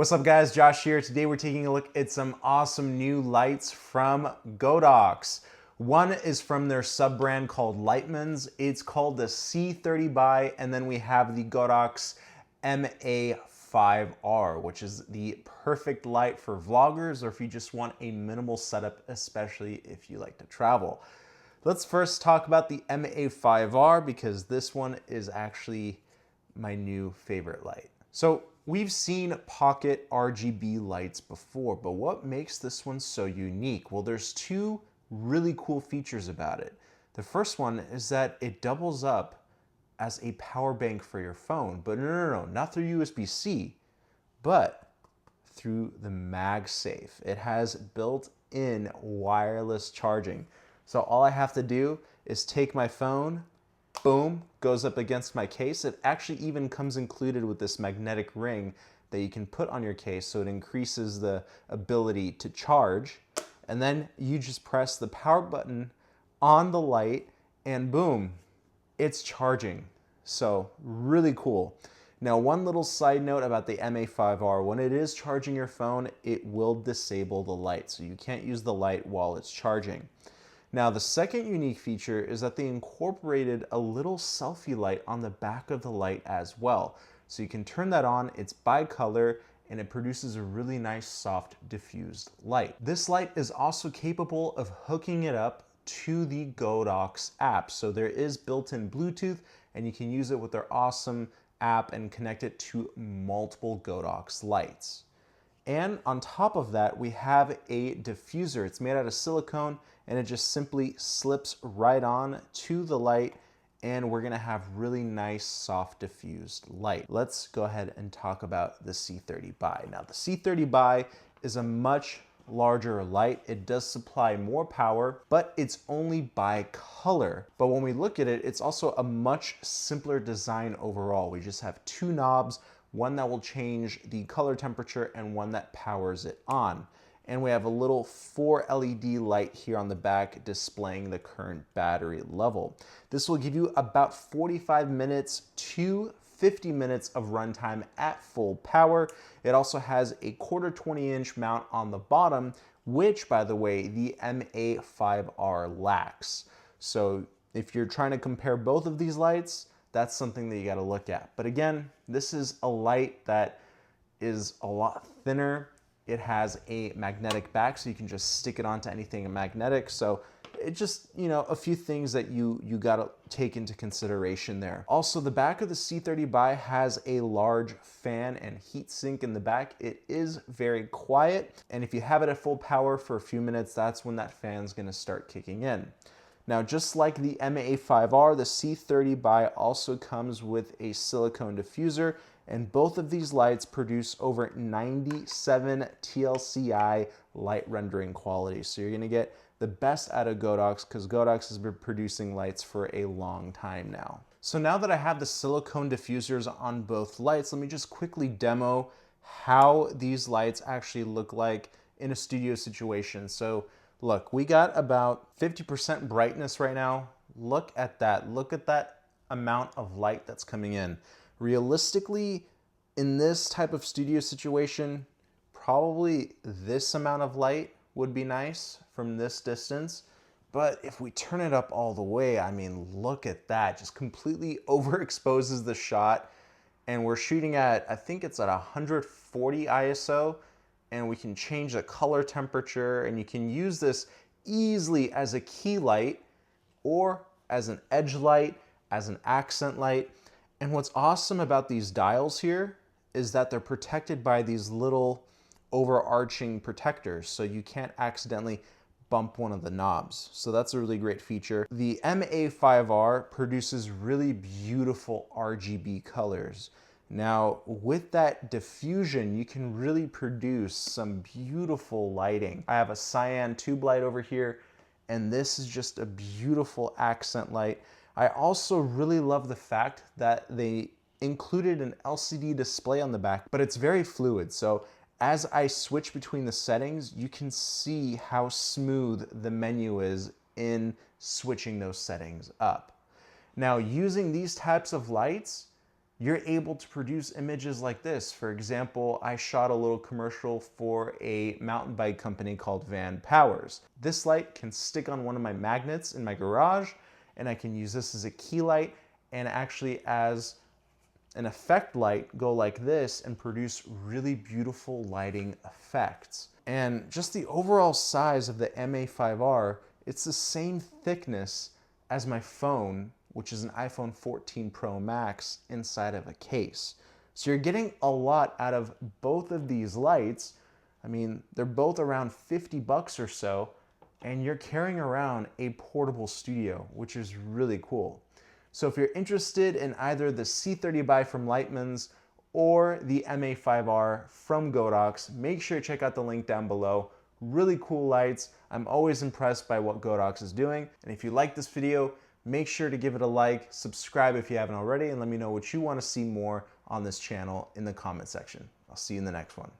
What's up guys, Josh here. Today we're taking a look at some awesome new lights from Godox. One is from their sub-brand called Litemons. It's called the C30Bi, and then we have the Godox MA5R, which is the perfect light for vloggers or if you just want a minimal setup, especially if you like to travel. Let's first talk about the MA5R because this one is actually my new favorite light. So we've seen pocket RGB lights before, but what makes this one so unique? Well, there's two really cool features about it. The first one is that it doubles up as a power bank for your phone, but no, not through USB-C, but through the MagSafe. It has built-in wireless charging. So all I have to do is take my phone, boom, goes up against my case. It actually even comes included with this magnetic ring that you can put on your case so it increases the ability to charge. And then you just press the power button on the light and boom, it's charging. So really cool. Now, one little side note about the MA5R, when it is charging your phone, it will disable the light. So you can't use the light while it's charging. Now, the second unique feature is that they incorporated a little selfie light on the back of the light as well. So you can turn that on, it's bicolor, and it produces a really nice soft diffused light. This light is also capable of hooking it up to the Godox app. So there is built-in Bluetooth, and you can use it with their awesome app and connect it to multiple Godox lights. And on top of that, we have a diffuser. It's made out of silicone and it just simply slips right on to the light and we're gonna have really nice soft diffused light. Let's go ahead and talk about the C30Bi. Now the C30Bi is a much larger light. It does supply more power, but it's only bicolor. But when we look at it, it's also a much simpler design overall. We just have two knobs, one that will change the color temperature and one that powers it on. And we have a little 4 LED light here on the back displaying the current battery level. This will give you about 45 minutes to 50 minutes of runtime at full power. It also has a 1/4 20-inch mount on the bottom, which, by the way, the MA5R lacks. So if you're trying to compare both of these lights, that's something that you got to look at. But again, this is a light that is a lot thinner. It has a magnetic back, so you can just stick it onto anything magnetic. So it just, a few things that you got to take into consideration there. Also, the back of the C30Bi has a large fan and heat sink in the back. It is very quiet, and if you have it at full power for a few minutes, that's when that fan's going to start kicking in. Now, just like the MA5R, the C30Bi also comes with a silicone diffuser, and both of these lights produce over 97 TLCI light rendering quality. So you're gonna get the best out of Godox because Godox has been producing lights for a long time now. So now that I have the silicone diffusers on both lights, let me just quickly demo how these lights actually look like in a studio situation. So look, we got about 50% brightness right now. Look at that amount of light that's coming in. Realistically, in this type of studio situation, probably this amount of light would be nice from this distance. But if we turn it up all the way, I mean, look at that. Just completely overexposes the shot. And we're shooting at, I think it's at 140 ISO. And we can change the color temperature. And you can use this easily as a key light or as an edge light, as an accent light. And what's awesome about these dials here is that they're protected by these little overarching protectors, so you can't accidentally bump one of the knobs. So that's a really great feature. The MA5R produces really beautiful RGB colors. Now, with that diffusion, you can really produce some beautiful lighting. I have a cyan tube light over here, and this is just a beautiful accent light. I also really love the fact that they included an LCD display on the back, but it's very fluid. So as I switch between the settings, you can see how smooth the menu is in switching those settings up. Now, using these types of lights, you're able to produce images like this. For example, I shot a little commercial for a mountain bike company called Van Powers. This light can stick on one of my magnets in my garage, and I can use this as a key light and actually as an effect light go like this and produce really beautiful lighting effects. And just the overall size of the MA5R, it's the same thickness as my phone, which is an iPhone 14 Pro Max inside of a case. So you're getting a lot out of both of these lights. I mean, they're both around 50 bucks or so, and you're carrying around a portable studio, which is really cool. So if you're interested in either the C30Bi from Litemons or the MA5R from Godox, make sure to check out the link down below. Really cool lights. I'm always impressed by what Godox is doing. And if you like this video, make sure to give it a like, subscribe if you haven't already, and let me know what you want to see more on this channel in the comment section. I'll see you in the next one.